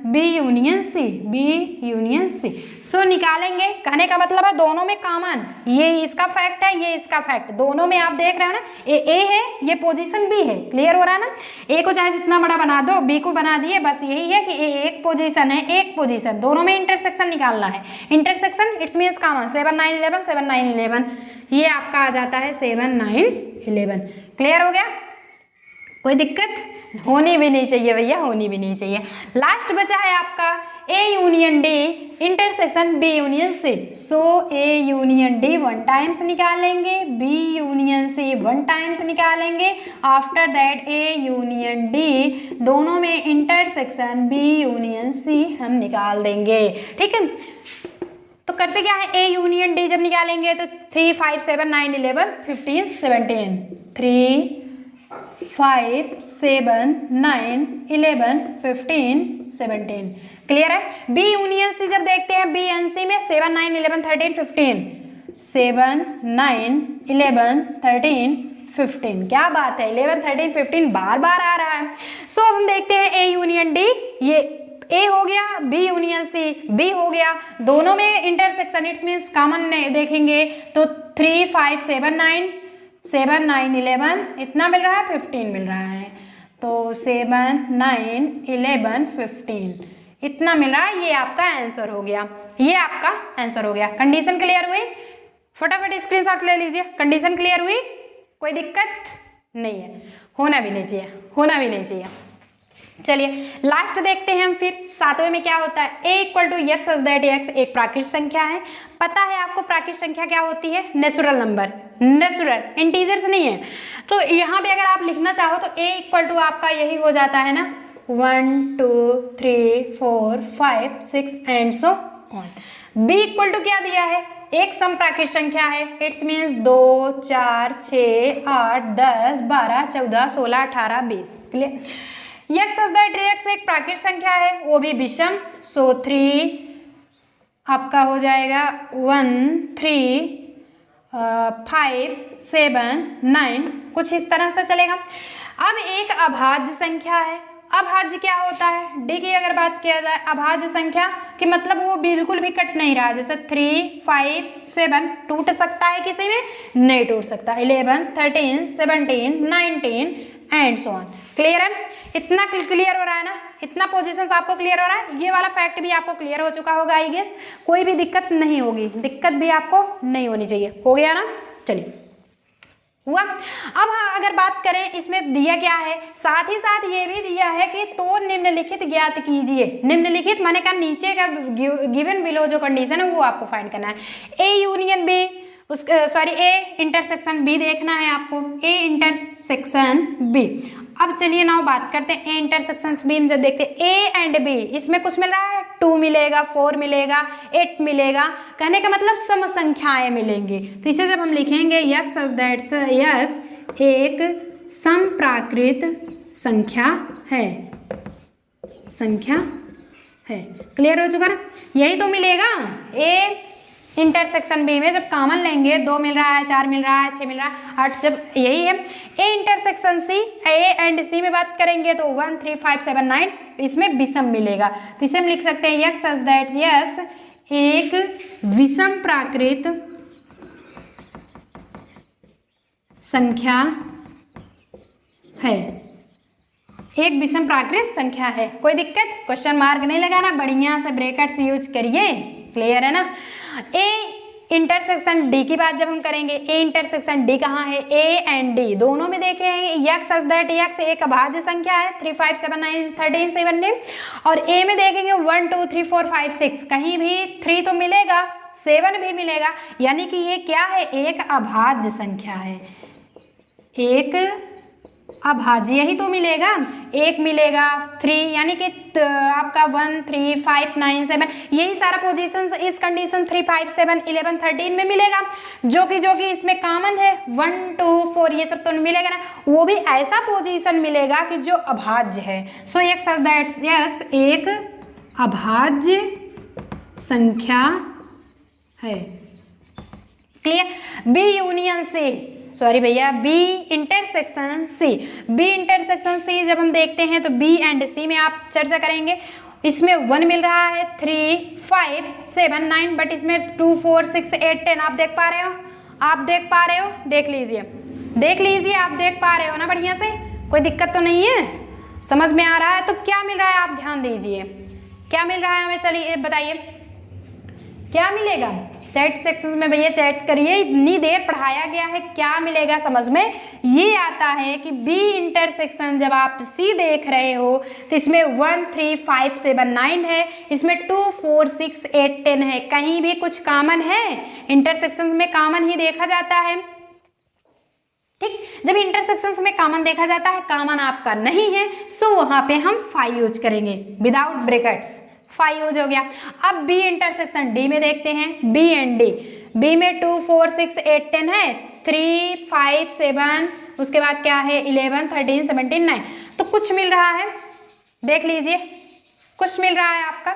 B union C. So निकालेंगे, कहने का मतलब है दोनों में कॉमन, ये इसका फैक्ट है ये इसका फैक्ट, दोनों में आप देख रहे हो ना ए है ये पोजीशन बी है। क्लियर हो रहा है ना? ए को चाहे जितना बड़ा बना दो, बी को बना दिए, बस यही है कि ए एक पोजीशन है एक पोजीशन, दोनों में इंटरसेक्शन निकालना है। इंटरसेक्शन इट्स मीन्स कॉमन 7 9 11 7 9 11 ये आपका आ जाता है 7 9 11। क्लियर हो गया? कोई दिक्कत होनी भी नहीं चाहिए भैया, होनी भी नहीं चाहिए। लास्ट बचा है आपका A union D intersection B union C. So A union D 1 times निकालेंगे, बी यूनियन सी 1 टाइम्स निकालेंगे। After that A union D दोनों में इंटरसेक्शन बी यूनियन सी हम निकाल देंगे। ठीक है, तो करते क्या है, ए यूनियन डी जब निकालेंगे तो 3 5 7 9 11 15 17 3 5 7 9 11 15 17। क्लियर है? बी यूनियन सी जब देखते हैं बी एन सी में 7 9 11 13 15 7 9 11 13 15। क्या बात है, 11 13 15 बार बार आ रहा है। सो अब हम देखते हैं ए यूनियन डी, ये ए हो गया, बी यूनियन सी बी हो गया, दोनों में इंटरसेक्शन इट्स मीन्स कॉमन देखेंगे तो 3 5 7 9 7 9 11 इतना मिल रहा है 15 मिल रहा है। तो 7 9 11 15 इतना मिल रहा है। ये आपका आंसर हो गया, ये आपका आंसर हो गया। कंडीशन क्लियर हुई? फटाफट स्क्रीनशॉट ले लीजिए। कंडीशन क्लियर हुई? कोई दिक्कत नहीं है, होना भी नहीं चाहिए। चलिए लास्ट देखते हैं हम फिर 7वें में क्या होता है। A equal to X such that X एक प्राकृत संख्या है। पता है आपको प्राकृत संख्या क्या होती है? नेचुरल नंबर, नेचुरल इंटीजर्स नहीं है। तो यहाँ पे अगर आप लिखना चाहो तो ए इक्वल टू आपका यही हो जाता है ना 1 2 3 4 5 6 and so on. B equal to क्या दिया है? एक सम प्राकृत संख्या है, it's means 2 4 6 8 10 12 14 16 18 20। Clear? X such that X एक प्राकृत संख्या है, वो भी विषम। सो 3 आपका हो जाएगा 1 3 5 7 9 कुछ इस तरह से चलेगा। अब एक अभाज्य संख्या है। अभाज्य क्या होता है? डी की अगर बात किया जाए अभाज्य संख्या कि मतलब वो बिल्कुल भी कट नहीं रहा, जैसे 3 5 7 टूट सकता है किसी में, नहीं टूट सकता। 11 13 17 19 एंड सो ऑन। क्लियर है? इतना क्लियर हो रहा है ना, इतना पोजीशंस आपको क्लियर हो रहा है, ये वाला फैक्ट भी आपको क्लियर हो चुका होगा आई गेस। कोई भी दिक्कत नहीं होगी, दिक्कत भी आपको नहीं होनी चाहिए। हो गया ना? चलिए हुआ। अब अगर बात करें इसमें दिया क्या है, साथ ही साथ ये भी दिया है कि तो निम्नलिखित ज्ञात कीजिए। निम्नलिखित माने का नीचे का गिवन बिलो जो कंडीशन है वो आपको फाइंड करना है। A union B, A intersection B देखना है आपको, ए इंटरसेक्शन बी। अब चलिए नाउ बात करते हैं ए इंटरसेक्शन बी में। जब देखते हैं ए एंड बी, इसमें कुछ मिल रहा है, 2 मिलेगा, 4 मिलेगा, 8 मिलेगा, कहने का मतलब सम संख्याएं मिलेंगी। तो इसे जब हम लिखेंगे यक्स सच दैट यक्स एक सम प्राकृत संख्या है, संख्या है। क्लियर हो चुका ना? यही तो मिलेगा ए इंटरसेक्शन बी में। जब कॉमन लेंगे 2 मिल रहा है, 4 मिल रहा है, 6 मिल रहा है, 8, जब यही है। A intersection C, A and सी में बात करेंगे तो 1 3 5 7 9, इसमें विषम मिलेगा। तो इसे हम लिख सकते हैं यक्स सच दैट यक्स एक विषम प्राकृत संख्या है, एक विषम प्राकृत संख्या है। कोई दिक्कत? क्वेश्चन मार्क नहीं लगाना, बढ़िया से ब्रैकेट्स यूज करिए। क्लियर है ना? ए इंटरसेक्शन डी की बात जब हम करेंगे, ए इंटरसेक्शन डी कहाँ है, ए एंड डी दोनों में देखे हैं यक्स सच दैट यक्स एक अभाज्य संख्या है, 3 5 7 9 13 17, और ए में देखेंगे 1 2 3 4 5 6, कहीं भी 3 तो मिलेगा, 7 भी मिलेगा, यानी कि ये क्या है, एक अभाज्य संख्या है, एक अभाज्य, यही तो मिलेगा। एक मिलेगा 3, यानी कि आपका 1 3 5 9 7, यही सारा पोजीशन इस कंडीशन 3 5 7 11 13 में मिलेगा, जो कि इसमें कॉमन है 1 2 4, ये सब तो मिलेगा ना। वो भी ऐसा पोजीशन मिलेगा कि जो अभाज्य है। So X such that X एक अभाज्य संख्या है। Clear? B union C, sorry भैया, B intersection C. B intersection C जब हम देखते हैं तो बी एंड सी में आप चर्चा करेंगे। इसमें 1 मिल रहा है, 3 5 7 9, बट इसमें 2 4 6 8 10 आप देख पा रहे हो, आप देख पा रहे हो, देख लीजिए, देख लीजिए, आप देख पा रहे हो ना बढ़िया से? कोई दिक्कत तो नहीं है? समझ में आ रहा है? तो क्या मिल रहा है आप ध्यान दीजिए, क्या मिल रहा है हमें, चलिए बताइए क्या मिलेगा। चैट सेक्शन में भैया चैट करिए, इतनी देर पढ़ाया गया है, क्या मिलेगा समझ में ये आता है कि बी इंटरसेक्शन जब आप सी देख रहे हो तो इसमें 1 3 5 7 9 है, इसमें 2 4 6 8 10 है, कहीं भी कुछ कॉमन है? इंटरसेक्शन में कॉमन ही देखा जाता है। ठीक, जब इंटरसेक्शन में कॉमन देखा जाता है, कॉमन आपका नहीं है, सो वहां पे हम 5 यूज करेंगे विदाउट ब्रैकेट्स, 5 यूज हो गया। अब बी इंटरसेक्शन डी में देखते हैं, बी एंड डी। बी में 2 4 6 8 10 है, 3 5 7, उसके बाद क्या है 11 13 17 9, तो कुछ मिल रहा है, देख लीजिए, कुछ मिल रहा है आपका,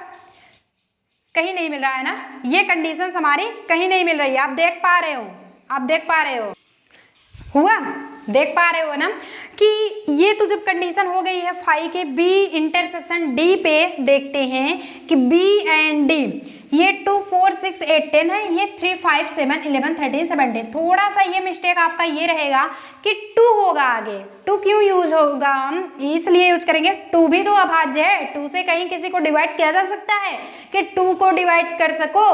कहीं नहीं मिल रहा है ना। ये कंडीशंस हमारी कहीं नहीं मिल रही है, आप देख पा रहे हो, आप देख पा रहे हो, हुआ? देख पा रहे हो ना कि ये तो जब कंडीशन हो गई है 5 के, बी इंटरसेक्शन डी पे देखते हैं कि बी एंड डी, ये 2 4 6 8 10 है, ये 3 5 7 11 13 17, थोड़ा सा ये मिस्टेक आपका ये रहेगा कि 2 होगा आगे। 2 क्यों यूज होगा, हम इसलिए यूज करेंगे, 2 भी तो अभाज्य है, 2 से कहीं किसी को डिवाइड किया जा सकता है कि 2 को डिवाइड कर सको,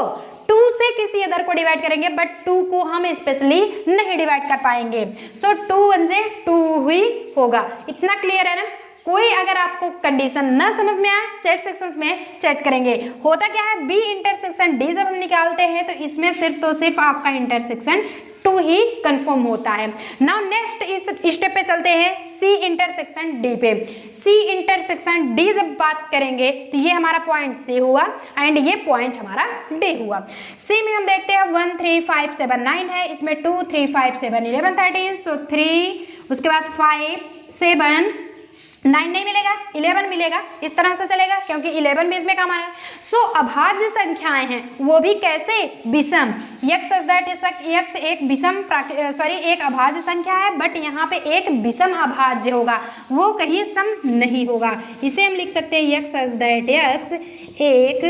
2 से किसी अदर को डिवाइड करेंगे, बट 2 को हम स्पेशली नहीं डिवाइड कर पाएंगे। सो 2 1 से 2 ही होगा। इतना क्लियर है ना? कोई अगर आपको कंडीशन ना समझ में आए, चैट सेक्शंस में चैट करेंगे। होता क्या है, बी इंटरसेक्शन डी जब हम निकालते हैं तो इसमें सिर्फ तो सिर्फ आपका इंटरसेक्शन 2 ही कंफर्म होता है। नाउ नेक्स्ट इस स्टेप पे चलते हैं सी इंटरसेक्शन डी पे। सी इंटरसेक्शन डी जब बात करेंगे तो ये हमारा पॉइंट सी हुआ एंड ये पॉइंट हमारा डी हुआ। सी में हम देखते हैं 1 3 5 7 9 है, इसमें 2 3 5 7 11 13, सो 3, उसके बाद 5 7 9 नहीं मिलेगा, 11 मिलेगा, इस तरह से चलेगा क्योंकि 11 भी इसमें कॉमन है। सो अभाज्य संख्याएं हैं, वो भी कैसे, विषम। यक्स सच दैट यक्स एक विषम एक अभाज्य संख्या है, बट यहाँ पे एक विषम अभाज्य होगा, वो कहीं सम नहीं होगा। इसे हम लिख सकते हैं यक्स सच दैट यक्स एक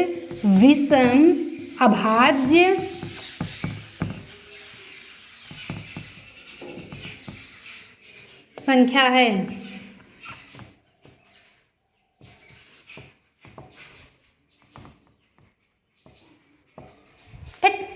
विषम अभाज्य संख्या है। ठीक,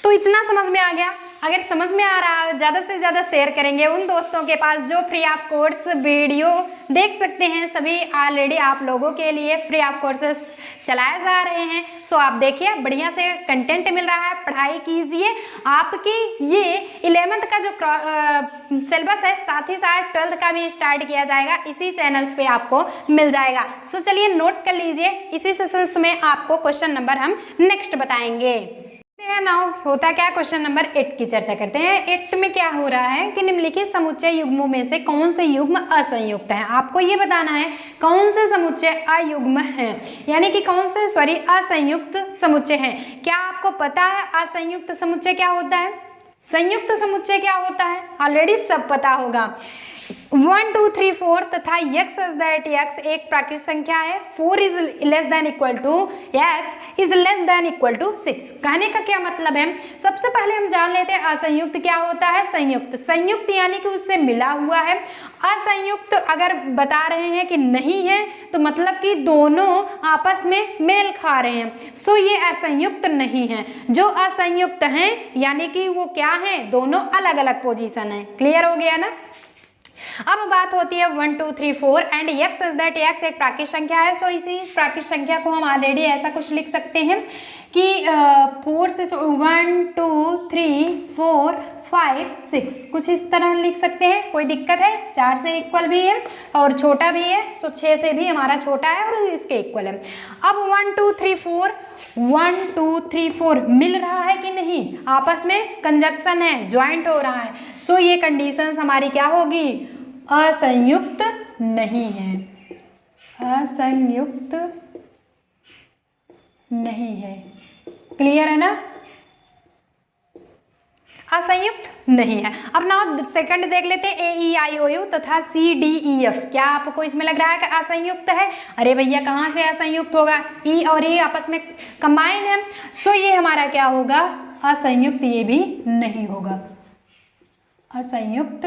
तो इतना समझ में आ गया। अगर समझ में आ रहा है, ज़्यादा से ज़्यादा शेयर करेंगे उन दोस्तों के पास जो फ्री ऑफ कोर्स वीडियो देख सकते हैं। सभी ऑलरेडी आप लोगों के लिए फ्री ऑफ कोर्सेस चलाए जा रहे हैं। सो आप देखिए, बढ़िया से कंटेंट मिल रहा है, पढ़ाई कीजिए। आपकी ये 11th का जो सिलेबस है, साथ ही साथ 12th का भी स्टार्ट किया जाएगा, इसी चैनल्स पे आपको मिल जाएगा। सो चलिए नोट कर लीजिए, इसी सेशंस में आपको क्वेश्चन नंबर हम नेक्स्ट बताएंगे। नाउ होता क्या, क्वेश्चन नंबर 8 की चर्चा करते हैं। 8 में क्या हो रहा है कि निम्नलिखित समुच्चय युग्मों में से कौन से युग्म असंयुक्त है। आपको ये बताना है कौन से समुच्चय अयुग्म है, यानी कि कौन से असंयुक्त समुच्चय है। क्या आपको पता है असंयुक्त समुच्चय क्या होता है, संयुक्त समुच्चय क्या होता है? ऑलरेडी सब पता होगा। 1 2 3 4 तथा x such that x एक प्राकृतिक संख्या है। 4 is less than equal to x is less than equal to 6। कहने का क्या मतलब है, सबसे पहले हम जान लेते हैं असंयुक्त क्या होता है। संयुक्त, संयुक्त यानी कि उससे मिला हुआ है। असंयुक्त अगर बता रहे हैं कि नहीं है तो मतलब कि दोनों आपस में मेल खा रहे हैं। सो ये असंयुक्त नहीं है। जो असंयुक्त हैं यानी कि वो क्या है, दोनों अलग अलग पोजीशन है। क्लियर हो गया ना। अब बात होती है 1 2 3 4 and x is that x एक प्राकृतिक संख्या है। सो इस प्राकृतिक संख्या को हम ऑलरेडी ऐसा कुछ लिख सकते हैं कि 4 से 1 2 3 4 5 6 कुछ इस तरह लिख सकते हैं। कोई दिक्कत है, 4 से इक्वल भी है और छोटा भी है। सो 6 से भी हमारा छोटा है और इसके इक्वल है। अब 1 2 3 4 1 2 3 4 मिल रहा है कि नहीं, आपस में कंजक्शन है, ज्वाइंट हो रहा है। सो ये कंडीशंस हमारी क्या होगी, असंयुक्त नहीं है, असंयुक्त नहीं है। क्लियर है ना, असंयुक्त नहीं है। अब नाउ सेकंड देख लेते हैं, ए ई आई ओ यू तथा सी डी ई एफ। क्या आपको इसमें लग रहा है कि असंयुक्त है? अरे भैया कहाँ से असंयुक्त होगा, ई और ए आपस में कंबाइन है। सो ये हमारा क्या होगा, असंयुक्त ये भी नहीं होगा, असंयुक्त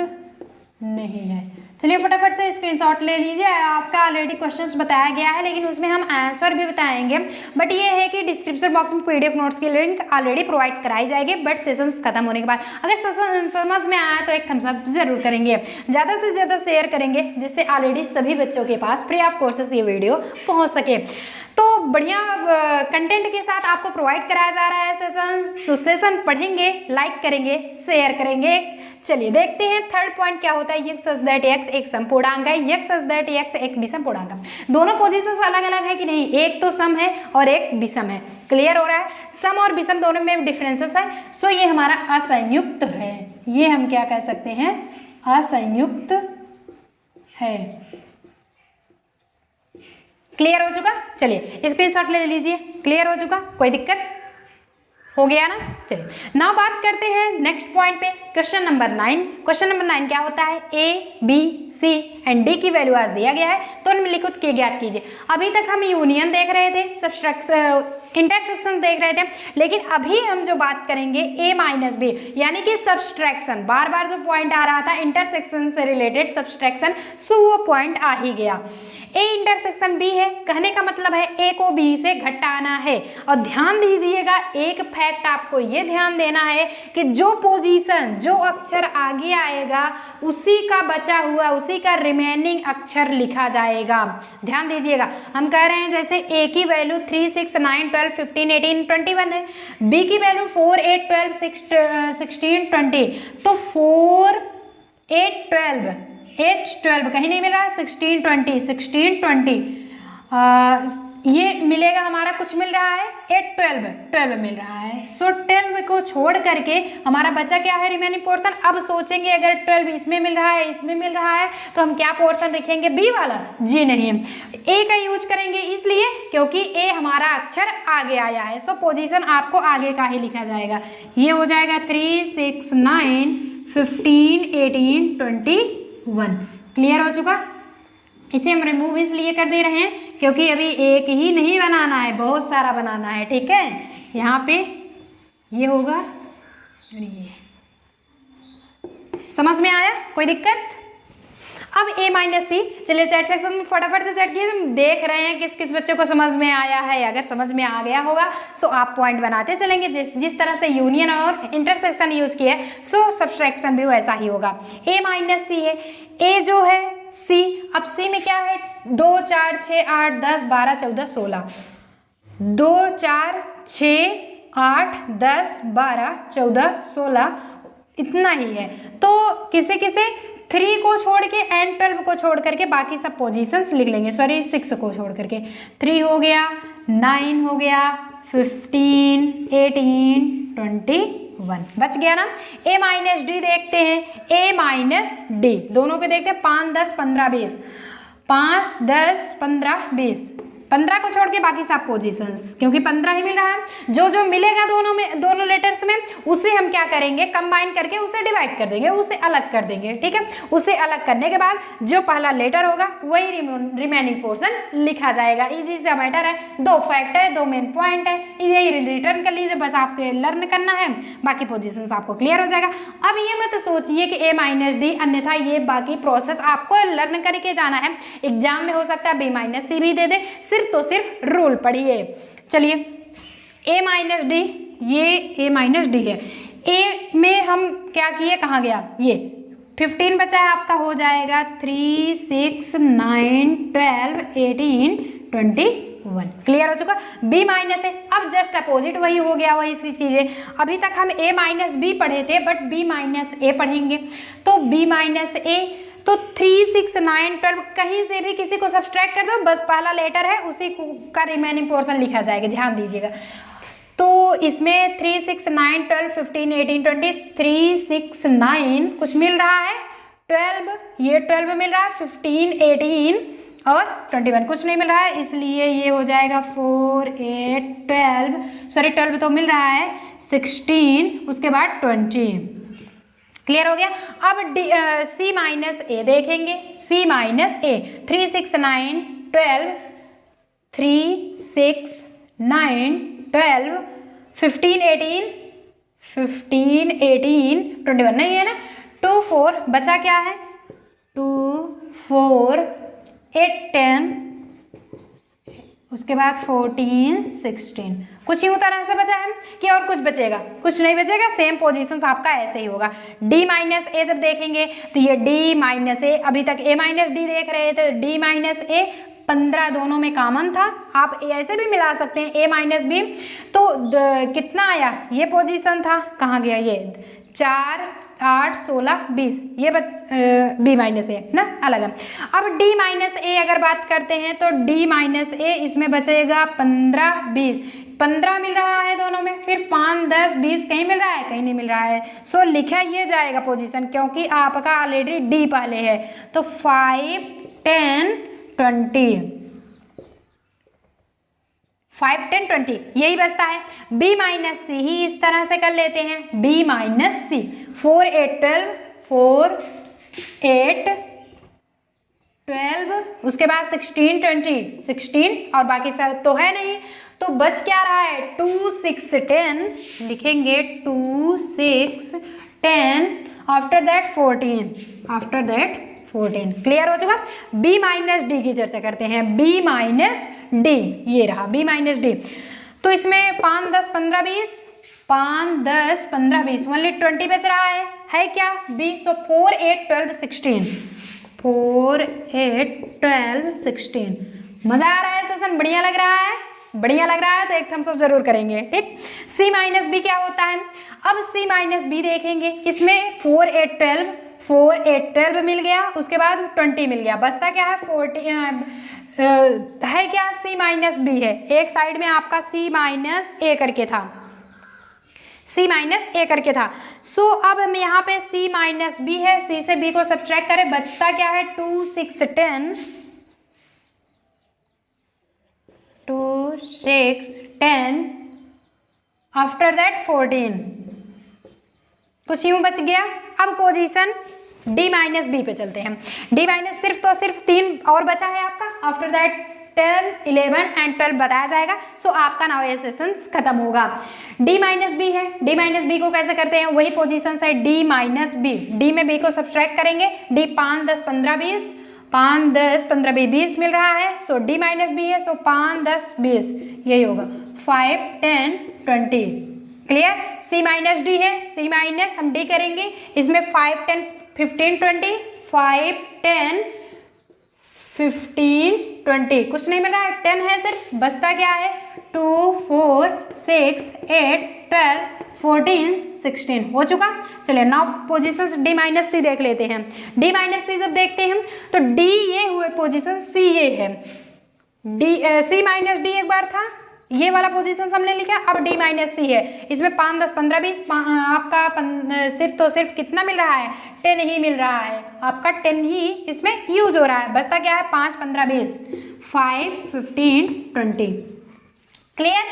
नहीं है। चलिए फटाफट से स्क्रीनशॉट ले लीजिए। आपका ऑलरेडी क्वेश्चंस बताया गया है लेकिन उसमें हम आंसर भी बताएंगे। बट ये है कि डिस्क्रिप्शन बॉक्स में पीडीएफ नोट्स की लिंक ऑलरेडी प्रोवाइड कराई जाएगी, बट सेशंस खत्म होने के बाद। अगर सेशन समझ में आया तो एक थम्स अप जरूर करेंगे, ज़्यादा से ज़्यादा शेयर करेंगे जिससे ऑलरेडी सभी बच्चों के पास फ्री ऑफ कोर्सेस ये वीडियो पहुँच सके। तो बढ़िया कंटेंट के साथ आपको प्रोवाइड कराया जा रहा है सेशन। सो सेशन पढ़ेंगे, लाइक करेंगे, शेयर करेंगे। चलिए देखते हैं थर्ड पॉइंट क्या होता है। x such that x एक सम पूर्णांक है, x such that x एक विषम पूर्णांक है। दोनों पोजीशंस अलग अलग है कि नहीं, एक तो सम है और एक विषम है। क्लियर हो रहा है, सम और विषम दोनों में डिफरेंसेस है। सो ये हमारा असंयुक्त है, ये हम क्या कह सकते हैं, असंयुक्त है। क्लियर हो चुका, चलिए स्क्रीनशॉट ले लीजिए। क्लियर हो चुका, कोई दिक्कत हो गया ना। चलिए नाउ बात करते हैं नेक्स्ट पॉइंट पे, क्वेश्चन नंबर 9। क्वेश्चन नंबर 9 क्या होता है, A B C and D की वैल्यू आज दिया गया है तो निम्नलिखित के ज्ञात कीजिए। अभी तक हम यूनियन देख रहे थे, इंटरसेक्शन देख रहे थे, लेकिन अभी हम जो बात करेंगे ए माइनस बी यानी कि सब्सट्रैक्शन। बार बार जो पॉइंट आ रहा था इंटरसेक्शन से रिलेटेड सब्सट्रैक्शन, सो वो पॉइंट आ ही गया। ए इंटरसेक्शन बी है, कहने का मतलब है ए को बी से घटाना है। और ध्यान दीजिएगा, एक फैक्ट आपको ये ध्यान देना है कि जो पोजीशन, जो अक्षर आगे आएगा उसी का बचा हुआ, उसी का रिमेनिंग अक्षर लिखा जाएगा। ध्यान दीजिएगा, हम कह रहे हैं जैसे ए की वैल्यू 3 6 9 12 15 18 21 है, बी की वैल्यू 4 8 12 16 20, तो 4 8 12 8 12 कहीं नहीं मिल रहा है, 16 20 ये मिलेगा हमारा, कुछ मिल रहा है 8 12 मिल रहा है। सो 12 को छोड़ करके हमारा बचा क्या है, रिमेनिंग पोर्शन। अब सोचेंगे अगर 12 इसमें मिल रहा है, इसमें मिल रहा है, तो हम क्या पोर्शन रखेंगे, बी वाला? जी नहीं, ए का यूज करेंगे, इसलिए क्योंकि ए हमारा अक्षर आगे आया है। सो पोजीशन आपको आगे का ही लिखा जाएगा। ये हो जाएगा 3 6 9 15 18 21। क्लियर हो चुका। इसे हम रिमूव इसलिए कर दे रहे हैं क्योंकि अभी एक ही नहीं बनाना है, बहुत सारा बनाना है। ठीक है, यहाँ पे ये होगा और ये। समझ में आया, कोई दिक्कत? अब A माइनस सी, चलिए चैट सेक्शन में फटाफट से चैट कीजिए, हम देख रहे हैं किस किस बच्चे को समझ में आया है। अगर समझ में आ गया होगा सो आप पॉइंट बनाते चलेंगे, जिस तरह से यूनियन और इंटरसेक्शन यूज किया है सो सब्सट्रैक्शन भी वैसा ही होगा। A माइनस सी है, A जो है C, अब C में क्या है 2 4 6 8 10 12 14 16, 2 4 6 8 10 12 14 16 इतना ही है। तो किसे किसे 3 को छोड़ के एंड 12 को छोड़ करके बाकी सब पोजीशंस लिख लेंगे, सॉरी 6 को छोड़ करके। 3 हो गया, 9 हो गया, 15 18 21 बच गया ना। A माइनस डी देखते हैं, A माइनस डी दोनों के देखते हैं, 5 10 15 20, 5 10 15 20, 15 को छोड़ के बाकी सब पोजीशंस, क्योंकि 15 ही मिल रहा है। जो जो मिलेगा दोनों में, दोनों लेटर्स में, उसे हम क्या करेंगे कंबाइन करके उसे डिवाइड कर देंगे, उसे अलग कर देंगे, ठीक है। उसे अलग करने के बाद जो पहला लेटर होगा वही रिमेनिंग पोर्शन लिखा जाएगा। इजी सा मैटर है, 2 फैक्ट है, 2 मेन पॉइंट है, यही रिटर्न कर लीजिए, बस आपको लर्न करना है, बाकी पोजीशंस आपको क्लियर हो जाएगा। अब ये मत सोचिए कि A माइनस डी, अन्यथा ये बाकी प्रोसेस आपको लर्न करके जाना है। एग्जाम में हो सकता है B माइनस सी भी दे दे, सिर्फ तो सिर्फ रूल पढ़िए। चलिए A माइनस डी, ये A माइनस डी है। A में हम क्या किए, कहाँ गया, ये 15 बचा है आपका, हो जाएगा 3 6 9 12 18 21 क्लियर हो चुका। B माइनस है, अब जस्ट अपोजिट वही हो गया, वही सी चीजें। अभी तक हम A माइनस बी पढ़े थे, बट B माइनस ए पढ़ेंगे। तो B माइनस ए, तो 3 6 9 12 कहीं से भी किसी को सब्सट्रैक्ट कर दो, बस पहला लेटर है उसी का रिमेनिंग पोर्शन लिखा जाएगा, ध्यान दीजिएगा। तो इसमें 3 6 9 12 15 18 20, 3 6 9 कुछ मिल रहा है 12, ये 12 मिल रहा है, 15 18 और 21 कुछ नहीं मिल रहा है, इसलिए ये हो जाएगा 4 8 12, सॉरी 12 तो मिल रहा है, 16 उसके बाद 20 क्लियर हो गया। अब C माइनस ए देखेंगे, C माइनस ए 3 6 9 12, 3 6 9 12 15 18 15 18 21 नहीं है ना, 2 4 बचा क्या है, 2 4 8 10, उसके बाद 14 16, कुछ ही तरह से बचा है कि और कुछ बचेगा, कुछ नहीं बचेगा, सेम पोजीशंस आपका ऐसे ही होगा। D माइनस ए जब देखेंगे तो ये D माइनस ए, अभी तक A माइनस डी देख रहे थे, D माइनस ए 15 दोनों में कॉमन था, आप ऐसे भी मिला सकते हैं A माइनस बी। तो कितना आया, ये पोजीशन था, कहाँ गया ये 4 8 16 20, ये B माइनस ए ना अलग है। अब D माइनस ए अगर बात करते हैं तो D माइनस ए इसमें बचेगा 15 20, 15 मिल रहा है दोनों में, फिर 5 10 20 कहीं मिल रहा है, कहीं नहीं मिल रहा है। सो लिखा ये जाएगा पोजीशन, क्योंकि आपका ऑलरेडी D पहले है। तो 5 10 20, 5 10 20 यही बचता है। B माइनस सी ही इस तरह से कर लेते हैं, B माइनस सी 4 8 12, 4 8 12, उसके बाद 16 20 16 और बाकी सब तो है नहीं, तो बच क्या रहा है 2 6 10 लिखेंगे, 2 6 10, after that 14, after that 14 clear हो चुका। B माइनस डी की चर्चा करते हैं, B माइनस डी ये रहा B माइनस डी। तो इसमें 5 10 15 20, 5 10 15 20, ओनली 20 बच रहा है क्या B। सो 4 8 12 16, 4 8 12 16। मजा आ रहा है सेशन, बढ़िया लग रहा है, बढ़िया लग रहा है तो एक थम्स अप जरूर करेंगे, ठीक। C माइनस बी क्या होता है, अब C माइनस बी देखेंगे, इसमें 4 8 12, 4 8 12 मिल गया, उसके बाद 20 मिल गया, बचता क्या है 40 है क्या C माइनस बी है, एक साइड में आपका C माइनस ए करके था, C माइनस ए करके था। सो अब हम यहाँ पे C माइनस बी है, C से B को सब्ट्रैक्ट करें, बचता क्या है 2 6 10, 2 6 10, आफ्टर दैट 14, कुछ यूं बच गया। अब पोजीशन D माइनस बी पे चलते हैं, D माइनस सिर्फ तो सिर्फ 3 और बचा है आपका, आफ्टर दैट 10, 11 एंड 12 बताया जाएगा। सो आपका नाउ ये सेशन खत्म होगा। D माइनस बी है, D माइनस बी को कैसे करते हैं, वही पोजीशन है D माइनस बी, D में B को सब्सट्रैक्ट करेंगे, D 5, 10, 15, 20, 5, 10, 15, 20 मिल रहा है। सो D माइनस बी है, सो 5, 10, 20 यही होगा, 5, 10, 20 क्लियर। C माइनस D है, C माइनस हम D करेंगे, इसमें 5, 10, 15, 20, 5, 10, 15, 20 कुछ नहीं मिल रहा है, 10 है सिर्फ, बचता क्या है 2, 4, 6, 8, 12, 14, 16 हो चुका। चलिए नाउ पोजीशन D माइनस सी देख लेते हैं। D माइनस सी जब देखते हैं तो D ये हुए पोजीशन, C ये है, C माइनस D एक बार था, ये वाला पोजीशन हमने लिखा, अब D माइनस सी है, इसमें 5, 10, 15, 20 आपका सिर्फ तो सिर्फ कितना मिल रहा है 10 ही मिल रहा है, आपका 10 ही इसमें यूज हो रहा है, बचता क्या है 5, 15, 20, 5, 15, 20 क्लियर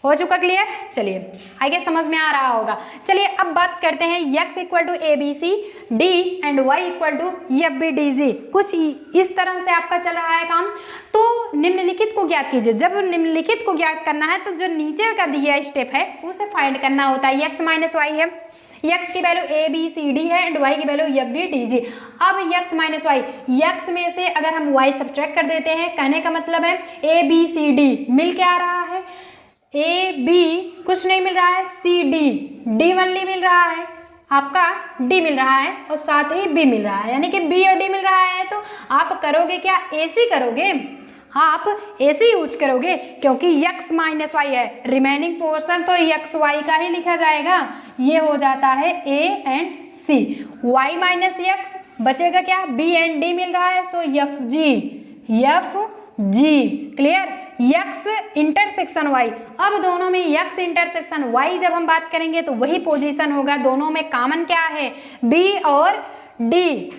हो चुका। क्लियर, चलिए आई गेस समझ में आ रहा होगा। चलिए अब बात करते हैं x equal to ABC D and y equal to FB DG। कुछ इस तरह से आपका चल रहा है काम। तो निम्नलिखित को ज्ञात कीजिए। जब निम्नलिखित को ज्ञात करना है तो जो नीचे का दिया स्टेप है उसे फाइंड करना होता है। x माइनस वाई है, x की वैल्यू ABCD है एंड y की वैल्यू FB DG। अब x माइनस वाई, x में से अगर हम y सब्ट्रैक्ट कर देते हैं, कहने का मतलब है ABCD मिल के आ रहा है, AB कुछ नहीं मिल रहा है, CD D ओनली मिल रहा है, आपका D मिल रहा है और साथ ही B मिल रहा है, यानी कि B और D मिल रहा है। तो आप करोगे क्या, AC करोगे, आप AC यूज करोगे क्योंकि x माइनस वाई है, रिमेनिंग पोर्शन तो x y का ही लिखा जाएगा, ये हो जाता है A and C। y minus x बचेगा क्या, B एंड D मिल रहा है, सो FG clear. x intersection y, अब दोनों में x इंटरसेक्शन y जब हम बात करेंगे तो वही पोजीशन होगा। दोनों में कॉमन क्या है, b और d,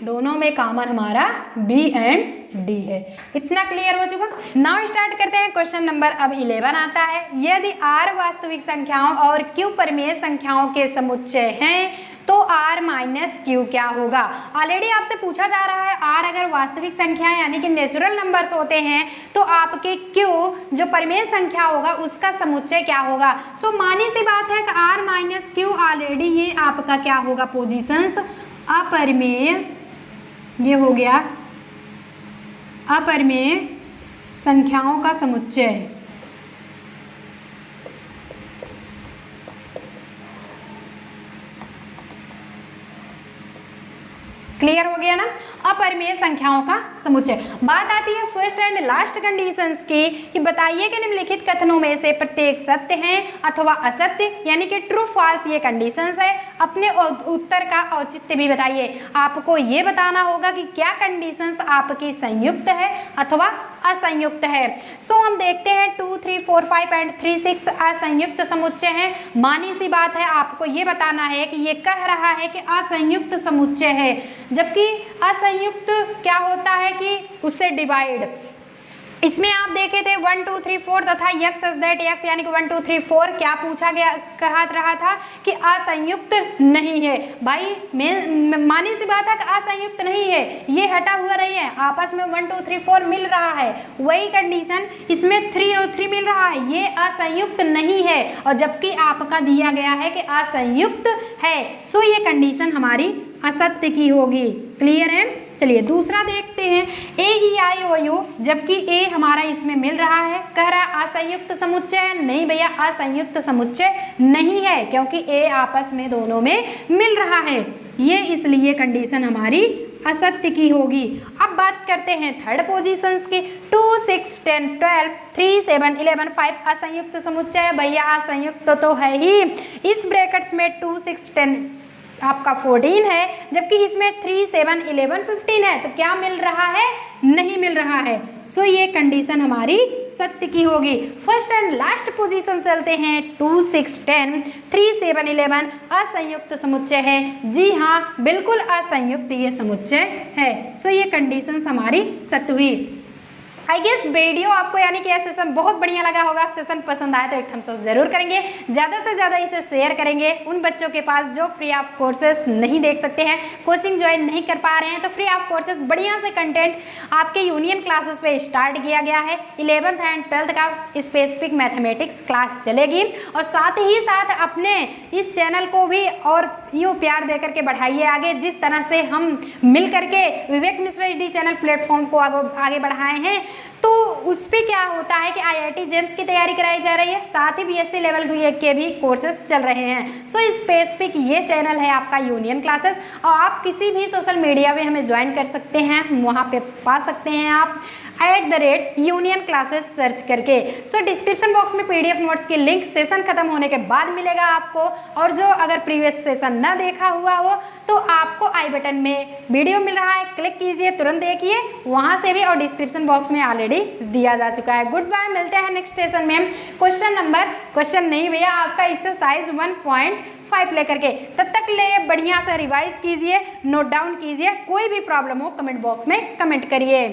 दोनों में कॉमन हमारा b एंड d है। इतना क्लियर हो चुका। नाउ स्टार्ट करते हैं क्वेश्चन नंबर अब 11 आता है। यदि r वास्तविक संख्याओं और q परिमेय संख्याओं के समुच्चय हैं तो r माइनस q क्या होगा। ऑलरेडी आपसे पूछा जा रहा है r अगर वास्तविक संख्या यानी कि नेचुरल नंबर्स होते हैं तो आपके q जो परिमेय संख्या होगा उसका समुच्चय क्या होगा। सो मानी सी बात है कि r माइनस q ऑलरेडी ये आपका क्या होगा, पोजीशंस अपरिमेय, ये हो गया अपरिमेय संख्याओं का समुच्चय। क्लियर हो गया ना, अपरिमेय संख्याओं का समुच्चय। बात आती है फर्स्ट एंड लास्ट कंडीशंस की कि बताइए कि निम्नलिखित कथनों में से प्रत्येक सत्य है अथवा असत्य, यानी कि ट्रू फॉल्स ये कंडीशंस है। अपने उत्तर का औचित्य भी बताइए। आपको ये बताना होगा कि क्या कंडीशंस आपकी संयुक्त है अथवा असंयुक्त है। सो हम देखते हैं 2, 3, 4, 5 एंड 3, 6 असंयुक्त समुच्चय है। मानी सी बात है, आपको ये बताना है कि ये कह रहा है कि असंयुक्त समुच्चय है, जबकि असंयुक्त क्या होता है कि उससे डिवाइड। इसमें आप देखे थे 1, 2, 3, 4 तथा x सच दैट x यानी कि 1, 2, 3, 4 क्या पूछा गया, कहा रहा था कि असंयुक्त नहीं है। भाई मानी सी बात है कि असंयुक्त नहीं है, ये हटा हुआ नहीं है, आपस में 1, 2, 3, 4 मिल रहा है। वही कंडीशन इसमें 3 और 3 मिल रहा है, ये असंयुक्त नहीं है, और जबकि आपका दिया गया है कि असंयुक्त है। सो ये कंडीशन हमारी असत्य की होगी। क्लियर है। चलिए दूसरा देखते हैं, ए ई आई ओ यू, जबकि ए हमारा इसमें मिल रहा है, कह रहा है असंयुक्त समुच्चय है। नहीं भैया, असंयुक्त समुच्चय नहीं है, क्योंकि ए आपस में दोनों में मिल रहा है, ये इसलिए कंडीशन हमारी असत्य की होगी। अब बात करते हैं थर्ड पोजीशंस की। 2, 6, 10, 12, 3, 7, 11, 5 असंयुक्त समुच्चय है। भैया असंयुक्त तो है ही। इस ब्रैकेट्स में 2, 6, 10 आपका 14 है, जबकि इसमें 3, 7, 11, 15 है, तो क्या मिल रहा है, नहीं मिल रहा है। सो ये कंडीशन हमारी सत्य की होगी। फर्स्ट एंड लास्ट पोजीशन चलते हैं। 2, 6, 10, 3, 7, 11 असंयुक्त समुच्चय है। जी हाँ, बिल्कुल असंयुक्त ये समुच्चय है। सो ये कंडीशन हमारी सत्य हुई। आई गेस वीडियो आपको यानी कि यह सेशन बहुत बढ़िया लगा होगा। सेशन पसंद आए तो एक थम्स अप जरूर करेंगे, ज़्यादा से ज़्यादा इसे शेयर करेंगे उन बच्चों के पास जो फ्री ऑफ कोर्सेज नहीं देख सकते हैं, कोचिंग ज्वाइन नहीं कर पा रहे हैं। तो फ्री ऑफ कोर्सेज बढ़िया से कंटेंट आपके यूनियन क्लासेस पे स्टार्ट किया गया है। 11th एंड 12th का स्पेसिफिक मैथमेटिक्स क्लास चलेगी और साथ ही साथ अपने इस चैनल को भी और यूँ प्यार दे करके बढ़ाइए आगे। जिस तरह से हम मिल करके विवेक मिश्रा स्टडी चैनल प्लेटफॉर्म को आगे बढ़ाए हैं, तो उस पर क्या होता है कि IIT जेम्स की तैयारी कराई जा रही है, साथ ही BSc लेवल के भी कोर्सेज चल रहे हैं। सो स्पेसिफिक ये चैनल है आपका यूनियन क्लासेस, और आप किसी भी सोशल मीडिया पे हमें ज्वाइन कर सकते हैं, वहाँ पे पा सकते हैं आप @union classes सर्च करके। सो डिस्क्रिप्शन बॉक्स में PDF नोट्स की लिंक सेशन खत्म होने के बाद मिलेगा आपको। और जो अगर प्रीवियस सेशन ना देखा हुआ हो तो आपको आई बटन में वीडियो मिल रहा है, क्लिक कीजिए, तुरंत देखिए वहां से भी, और डिस्क्रिप्शन बॉक्स में ऑलरेडी दिया जा चुका है। गुड बाय, मिलते हैं नेक्स्ट सेशन में क्वेश्चन नहीं भैया, आपका एक्सरसाइज 1.5 लेकर के। तब तक ले बढ़िया से रिवाइज कीजिए, नोट डाउन कीजिए, कोई भी प्रॉब्लम हो कमेंट बॉक्स में कमेंट करिए।